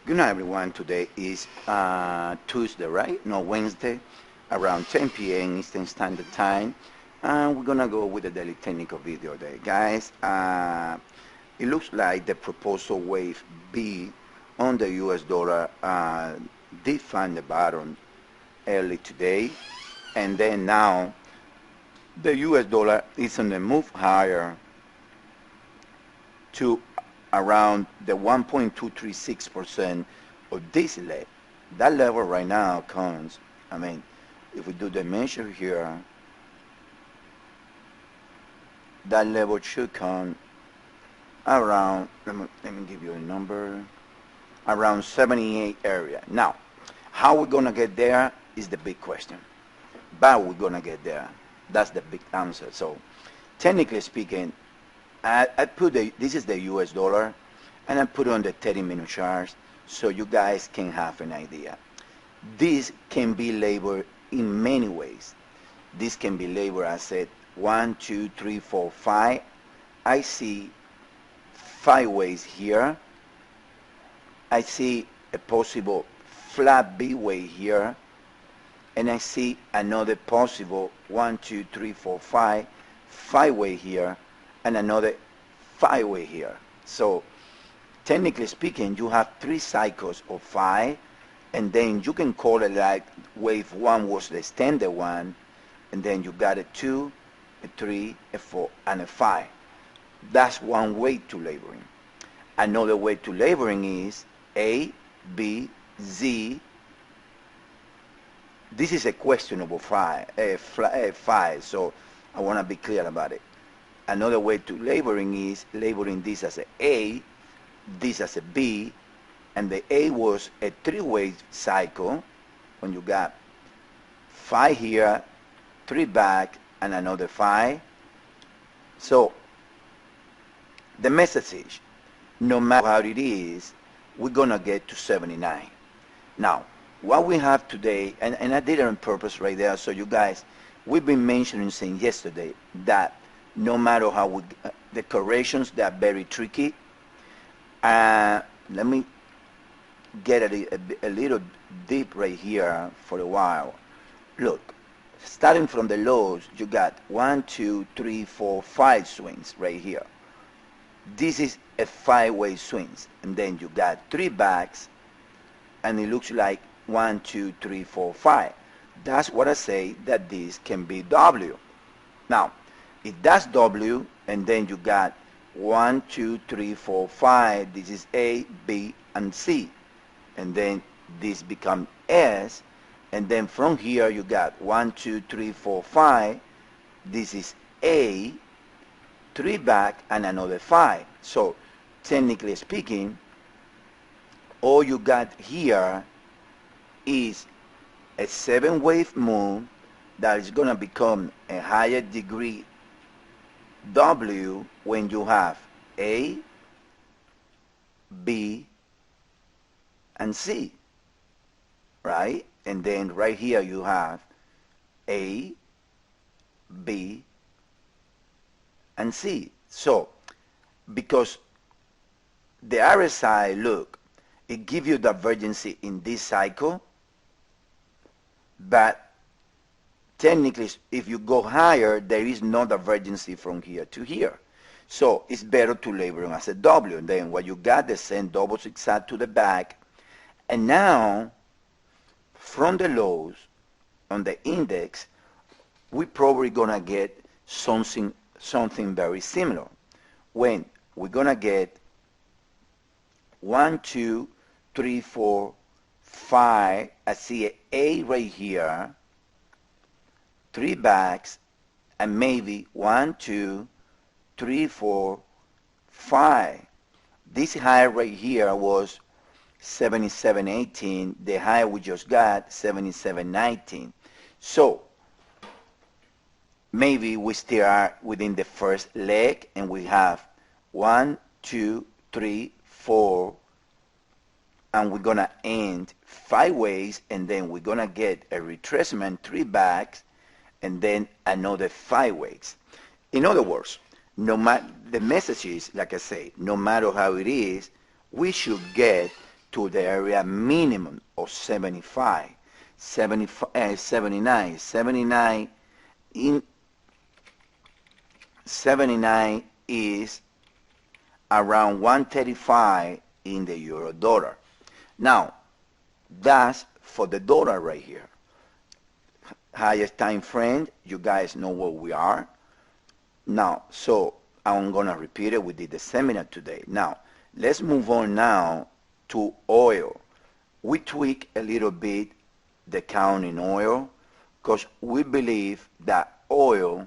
Good night, everyone. Today is Tuesday, right? No, Wednesday, around 10 p.m. Eastern Standard Time. And we're going to go with the daily technical video day. Guys, it looks like the proposal wave B on the US dollar did find the bottom early today. And then now the US dollar is on the move higher to around the 1.236% of this level. That level right now comes, if we do the measure here, that level should come around, let me give you a number, around 78 area. Now, how we're going to get there is the big question. But we're going to get there. That's the big answer. So, technically speaking, I put this is the US dollar, and I put on the 30-minute charts so you guys can have an idea. This can be labeled in many ways. This can be labeled, I said, 1, 2, 3, 4, 5. I see 5 ways here. I see a possible flat B way here, and I see another possible 1, 2, 3, 4, 5 way here, and another 5 way here. So technically speaking, you have 3 cycles of 5, and then you can call it like wave 1 was the standard one, and then you got a 2, a 3, a 4, and a 5. That's one way to labeling. Another way to labeling is A, B, Z. This is a questionable 5, so I want to be clear about it. Another way to labeling is labeling this as A, this as a B, and the A was a 3-way cycle when you got 5 here, 3 back, and another 5. So the message is, no matter how it is, we're going to get to 79. Now, what we have today, and I did it on purpose right there, so you guys, we've been mentioning since yesterday that no matter how the corrections, they are very tricky. Let me get a little deep right here for a while. Look, starting from the lows, you got 1, 2, 3, 4, 5 swings right here. This is a 5-way swings, and then you got 3 backs, and it looks like 1, 2, 3, 4, 5. That's what I say that this can be W. Now, if that's W, and then you got 1, 2, 3, 4, 5, this is A, B, and C. And then this becomes S, and then from here you got 1, 2, 3, 4, 5, this is A, 3 back, and another 5. So, technically speaking, all you got here is a 7-wave move that is going to become a higher degree W when you have A, B, and C, right? And then right here you have A, B, and C. So, because the RSI, look, it gives you divergency in this cycle, but technically, if you go higher, there is no divergency from here to here. So it's better to label them as a W. And then what you got, the same double zigzag to the back. And now, from the lows on the index, we're probably going to get something very similar. When we're going to get 1, 2, 3, 4, 5. I see an A right here. 3 backs, and maybe 1, 2, 3, 4, 5. This high right here was 77.18. The high we just got, 77.19. So maybe we still are within the first leg, and we have 1, 2, 3, 4, and we're gonna end 5 ways, and then we're gonna get a retracement, 3 backs, and then another 5 ways. In other words, the message is, like I say, no matter how it is, we should get to the area minimum of 75, 79. 79 is around 135 in the euro dollar. Now, that's for the dollar right here. Highest time frame, you guys know where we are. Now, so I'm going to repeat it. We did the seminar today. Now, let's move on now to oil. We tweak a little bit the count in oil because we believe that oil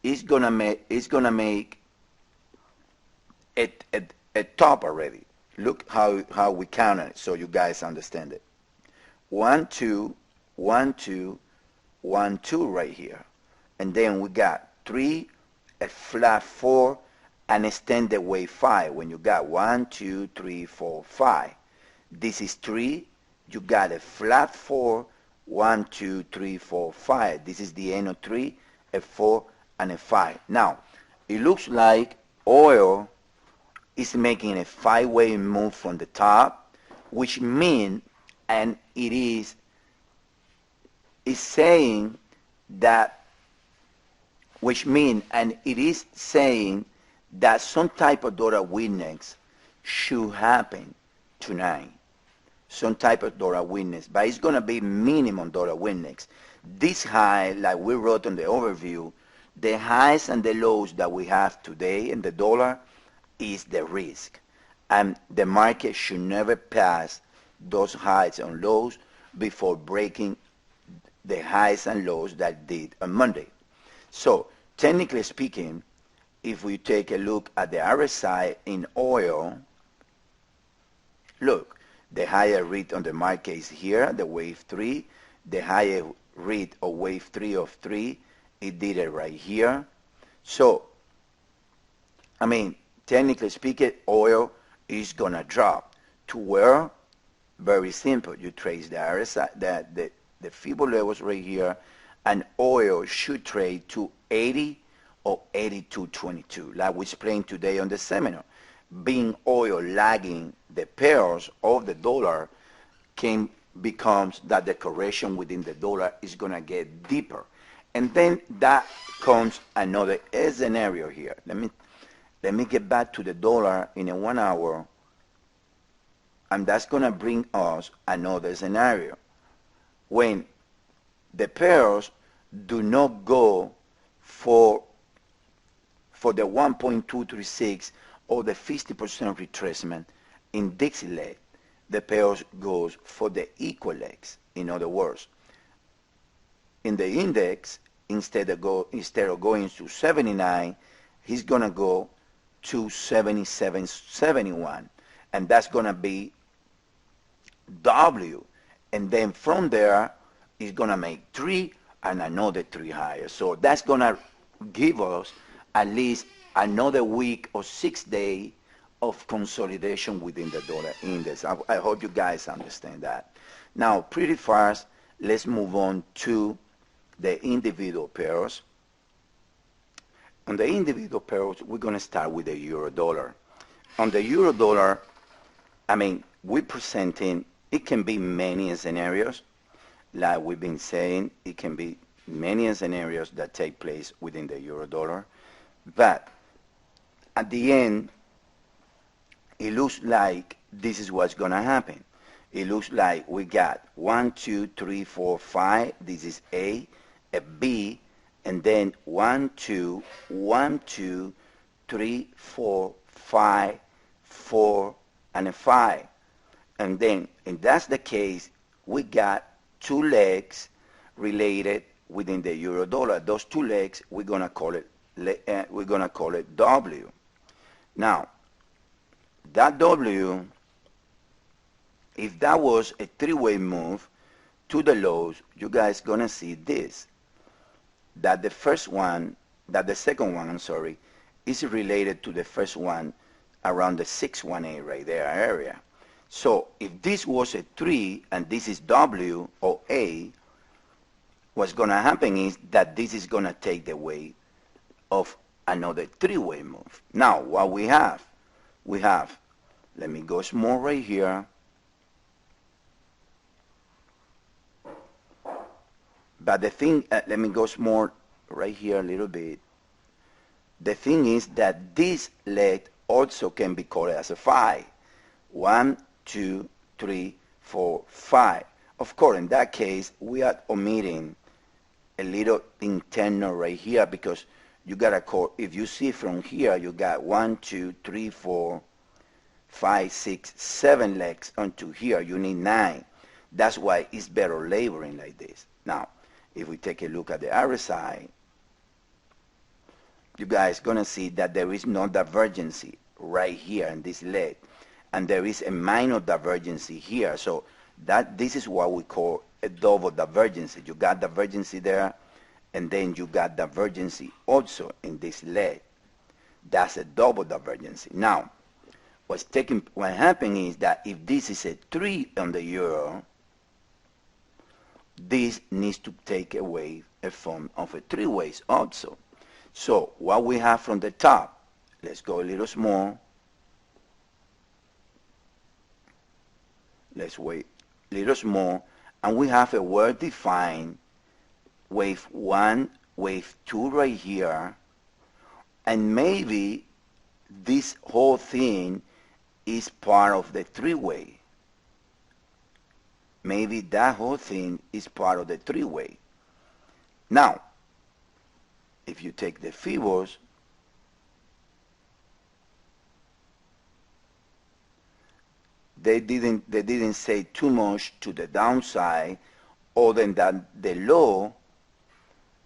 is going to make a top already. Look how we counted it so you guys understand it. 1, 2, 1, 2, 1, 2 right here. And then we got 3, a flat 4, and extended wave 5. When you got 1, 2, 3, 4, 5. This is 3. You got a flat 4, 1, 2, 3, 4, 5. This is the end of 3, a 4, and a 5. Now, it looks like oil is making a 5-way move from the top, which means, and it is saying that, which means, and it is saying that some type of dollar weakness should happen tonight. Some type of dollar weakness, but it's going to be minimum dollar weakness. This high, like we wrote on the overview, the highs and the lows that we have today in the dollar is the risk. And the market should never pass those highs and lows before breaking the highs and lows that it did on Monday. So technically speaking, if we take a look at the RSI in oil, look, the higher read on the market is here, the wave 3. The higher read of wave 3 of 3, it did it right here. So, I mean, technically speaking, oil is going to drop to where? Very simple. You trace the RSI, the FIBO levels right here, and oil should trade to 80 or 82.22, like we explained today on the seminar. Being oil lagging the pairs of the dollar becomes that the correction within the dollar is going to get deeper. And then that comes another scenario here. Let me get back to the dollar in a 1 hour, and that's going to bring us another scenario. When the pairs do not go for the 1.236 or the 50% retracement in Dixie leg, the pairs goes for the equal legs. In other words, in the index, instead of going to 79, he's going to go to 77, 71, and that's going to be W. And then from there, he's going to make 3 and another 3 higher. So that's going to give us at least another week or 6 days of consolidation within the dollar index. I hope you guys understand that. Now, pretty fast, let's move on to the individual pairs. On the individual pairs, we're going to start with the euro dollar. On the euro dollar, I mean, we're presenting, it can be many scenarios. Like we've been saying, it can be many scenarios that take place within the euro dollar. But at the end, it looks like this is what's going to happen. It looks like we got 1, 2, 3, 4, 5. This is A, B, and then 1, 2, 1, 2, 3, 4, 5, 4, and a 5. And then, if that's the case, we got 2 legs related within the euro dollar. Those 2 legs, we're gonna call it W. Now, that W, if that was a 3-way move to the lows, you guys gonna see this. That the second one, is related to the first one around the 618 right there area. So if this was a 3 and this is W or A, what's going to happen is that this is going to take the weight of another 3-way move. Now, what we have, let me go small right here, But the thing, let me go more right here a little bit. The thing is that this leg also can be called as a phi. 1, 2, 3, 4, 5. Of course, in that case, we are omitting a little internal right here because you got to call, if you see from here, you got 1, 2, 3, 4, 5, 6, 7 legs onto here. You need 9. That's why it's better laboring like this. Now, if we take a look at the RSI, you guys going to see that there is no divergence right here in this leg. And there is a minor divergence here. So that this is what we call a double divergence. You got divergence there, and then you got divergence also in this leg. That's a double divergence. Now, what happening is that if this is a 3 on the euro, this needs to take away a form of a 3 ways also. So what we have from the top, let's go a little small. Let's wait a little small, and we have a well-defined wave 1, wave 2 right here, and maybe this whole thing is part of the 3-way. Maybe that whole thing is part of the 3-way. Now, if you take the Fibos, they didn't say too much to the downside, other than that the low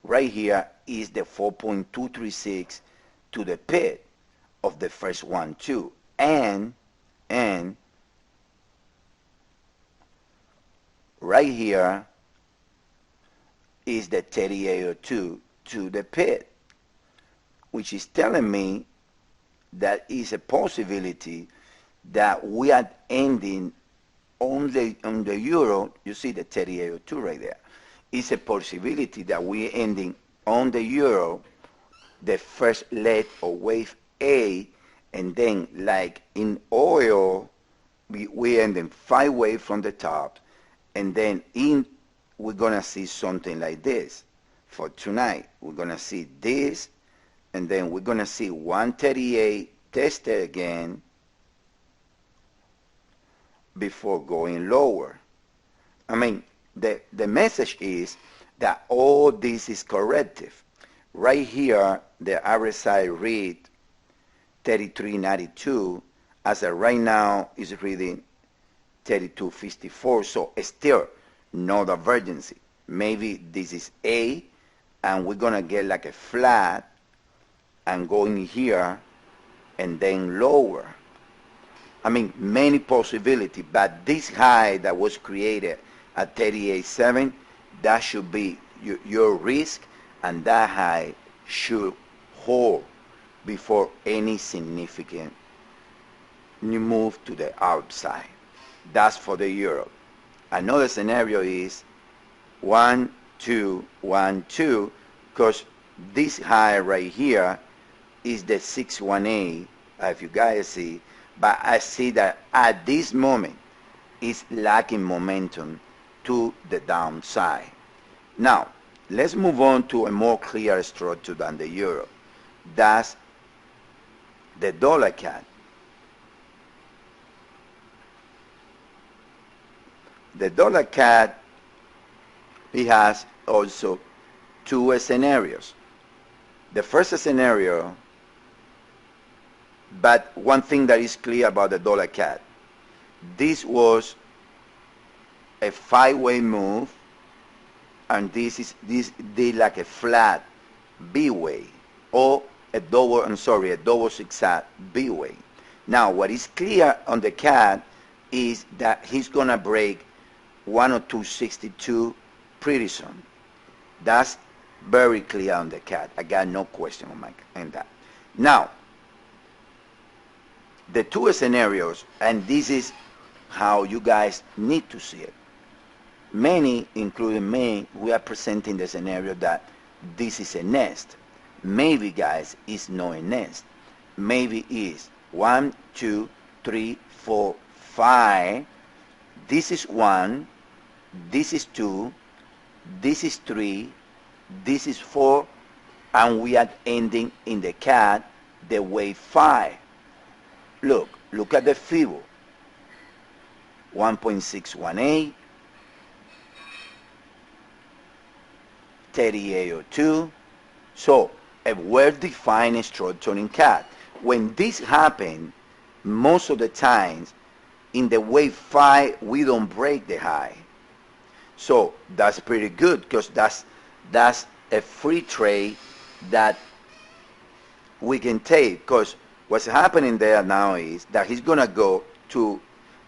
right here is the 4.236 to the pit of the first one too, and right here is the 3802 to the pit, which is telling me that is a possibility that we are ending on the euro. You see the 3802 right there. It's a possibility that we're ending on the euro, the first leg of wave A, and then like in oil, we ending 5 waves from the top, and then we're gonna see something like this. For tonight, we're gonna see this, and then we're gonna see 138 tested again before going lower. I mean, the message is that all this is corrective. Right here, the RSI read 33.92, as of right now is reading 32.54, so still no divergence. Maybe this is A, and we're gonna get like a flat and going here and then lower. I mean, many possibilities, but this high that was created at 38.7, that should be your risk, and that high should hold before any significant new move to the outside. That's for the euro. Another scenario is 1, 2, 1, 2, because this high right here is the 618, if you guys see, but I see that at this moment it's lacking momentum to the downside. Now, let's move on to a more clear structure than the euro. That's the dollar CAD. The dollar CAD, it has also 2 scenarios. The first scenario, but one thing that is clear about the dollar CAD, this was a 5-way move, and this did like a flat B-way, or a double zigzag B-way. Now, what is clear on the CAD is that he's gonna break 102.62 pretty soon. That's very clear on the CAD. I got no question on that. Now, the 2 scenarios, and this is how you guys need to see it. Many, including me, we are presenting the scenario that this is a nest. Maybe, guys, it's not a nest. Maybe it's 1, 2, 3, 4, 5. This is 1. This is 2. this is 3, this is 4, and we are ending in the cat the wave 5. Look at the Fibo. 1.618, 3802. So a well-defined structure in cat. When this happens, most of the times in the wave 5 we don't break the high. So that's pretty good, because that's a free trade that we can take, because what's happening there now is that he's gonna go to,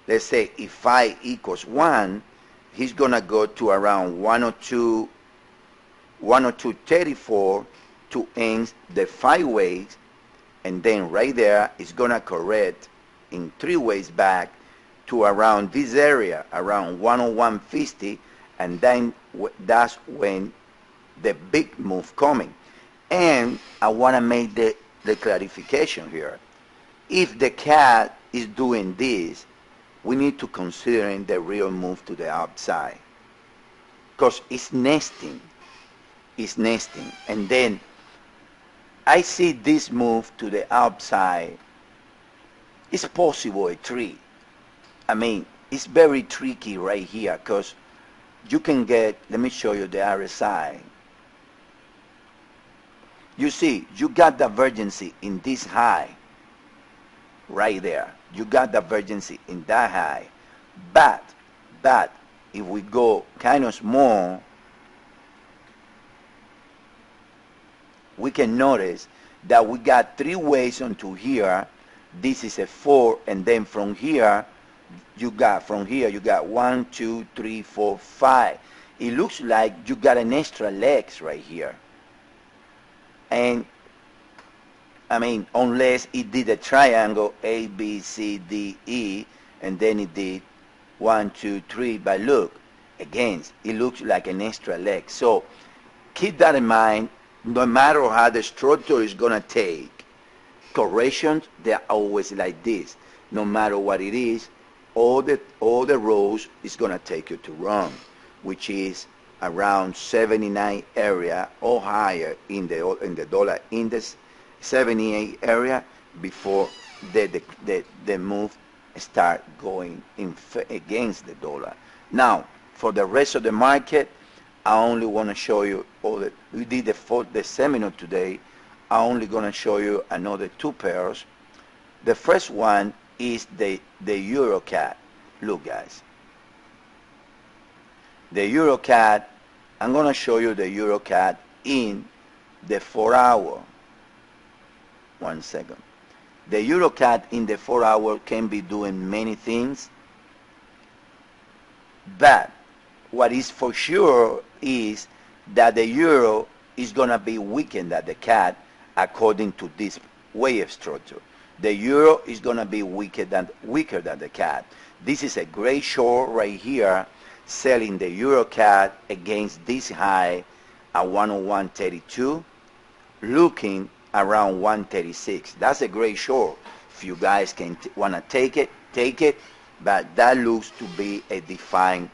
let's say if phi equals 1, he's gonna go to around 102.34 to end the 5 waves, and then right there it's gonna correct in 3 waves back to around this area, around 101.50, and then that's when the big move coming. And I want to make the clarification here. If the cat is doing this, we need to consider the real move to the upside, because it's nesting. And then I see this move to the upside. It's possible a 3. I mean, it's very tricky right here, because you can get, let me show you the RSI. You see, you got divergency in this high right there. You got divergency in that high. But if we go kind of small, we can notice that we got 3 waves onto here. This is a 4, and then from here you got 1, 2, 3, 4, 5. It looks like you got an extra legs right here. And I mean, unless it did a triangle A, B, C, D, E, and then it did 1, 2, 3. But look, again, it looks like an extra leg. So keep that in mind. No matter how the structure is gonna take, corrections, they're always like this. No matter what it is, all the rows is gonna take you to wrong, which is around 79 area or higher in the dollar index, 78 area, before the move start going against the dollar. Now, for the rest of the market, I only want to show you we did the seminar today. I only going to show you another 2 pairs. The first one is the EuroCAD. Look, guys. The EuroCAD, I'm going to show you the EuroCAD in the 4-hour. 1 second. The EuroCAD in the 4-hour can be doing many things, but what is for sure is that the euro is going to be weakened than the CAD according to this wave structure. The euro is going to be weaker than the CAD. This is a gray short right here, selling the euro CAD against this high at 101.32, looking around 136. That's a gray short. If you guys can want to take it, but that looks to be a defined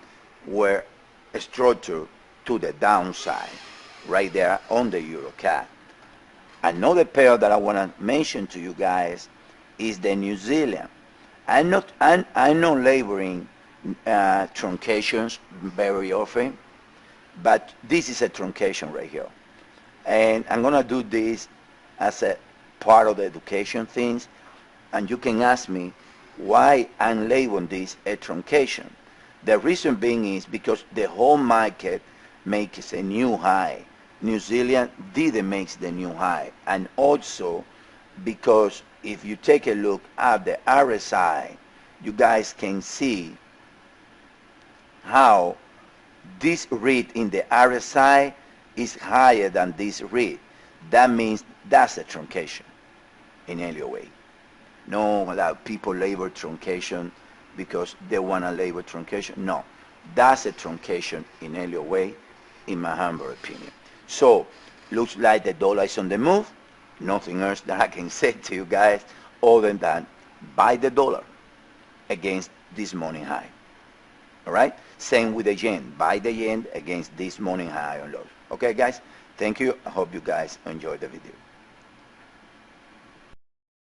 where a structure to the downside right there on the euro CAD. Another pair that I want to mention to you guys is the New Zealand. I'm not laboring truncations very often, but this is a truncation right here, and I'm gonna do this as a part of the education things. And you can ask me why I'm labeling this a truncation. The reason being is because the whole market makes a new high. New Zealand didn't make the new high, and also because if you take a look at the RSI, you guys can see how this read in the RSI is higher than this read. That means that's a truncation in Elliott Wave. No, a lot of people label truncation because they want to label truncation. No, that's a truncation in Elliott Wave, in my humble opinion. So, looks like the dollar is on the move. Nothing else that I can say to you guys other than buy the dollar against this morning high. All right? Same with the yen. Buy the yen against this morning high on lows. Okay, guys? Thank you. I hope you guys enjoyed the video.